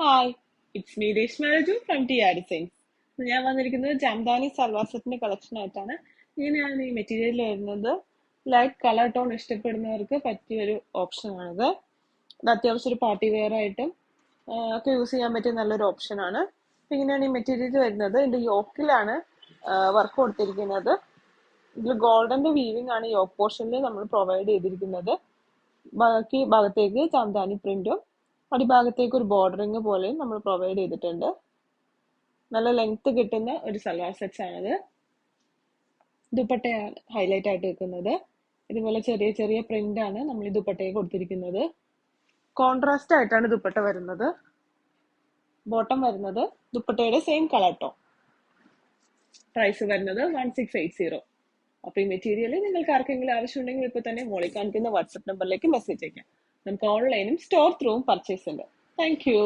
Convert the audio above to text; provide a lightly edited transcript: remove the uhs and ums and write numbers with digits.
Hi, it's me Reshma Raju from T R designs. ഞാൻ വന്നിരിക്കുന്നത് ജംദാനി സൽവാർ സെറ്റിന്റെ കളക്ഷൻ ആയിട്ടാണ്. ഇങ്ങനെയാണ് ഈ മെറ്റീരിയൽ വരുന്നത്. ലൈറ്റ് കളർ ടോൺ ഇഷ്ടപ്പെടുന്നവർക്ക് പറ്റിയൊരു ഓപ്ഷനാണിത്. ഇത് അത്യാവശ്യം ഒരു പാർട്ടി വെയർ ആയിട്ടും ഒക്കെ യൂസ് ചെയ്യാൻ പറ്റിയ നല്ലൊരു ഓപ്ഷനാണ്. അപ്പൊ ഇങ്ങനെയാണ് ഈ മെറ്റീരിയൽ വരുന്നത്. ഇതിന്റെ യോക്കിലാണ് വർക്ക് കൊടുത്തിരിക്കുന്നത്. ഇതിൽ ഗോൾഡന്റെ വീവിംഗ് ആണ് യോക്ക് പോർഷനിൽ നമ്മൾ പ്രൊവൈഡ് ചെയ്തിരിക്കുന്നത്. ബാക്കി ഭാഗത്തേക്ക് ജംദാനി പ്രിന്റും അടിഭാഗത്തേക്ക് ഒരു ബോർഡറിങ് പോലെയും നമ്മൾ പ്രൊവൈഡ് ചെയ്തിട്ടുണ്ട്. നല്ല ലെങ്ത് കിട്ടുന്ന ഒരു സൽവാർ സെറ്റ്സ് ആണിത്. ദുപ്പട്ടയാണ് ഹൈലൈറ്റ് ആയിട്ട് വെക്കുന്നത്. ഇതുപോലെ ചെറിയ ചെറിയ പ്രിന്റ് ആണ് നമ്മൾ ഈ ദുപ്പട്ടയെ കൊടുത്തിരിക്കുന്നത്. കോൺട്രാസ്റ്റ് ആയിട്ടാണ് ദുപ്പട്ട വരുന്നത്. ബോട്ടം വരുന്നത് ദുപ്പട്ടയുടെ സെയിം കളർ ടോൺ. പ്രൈസ് വരുന്നത് 1680. അപ്പൊ ഈ മെറ്റീരിയൽ നിങ്ങൾക്ക് ആർക്കെങ്കിലും ആവശ്യമുണ്ടെങ്കിൽ ഇപ്പൊ തന്നെ മോളിൽ കാണിക്കുന്ന വാട്സ്ആപ്പ് നമ്പറിലേക്ക് മെസ്സേജ് അയക്കാം. നമുക്ക് ഓൺലൈനും സ്റ്റോർ ത്രൂവും പർച്ചേസ് ഉണ്ട്. Thank you.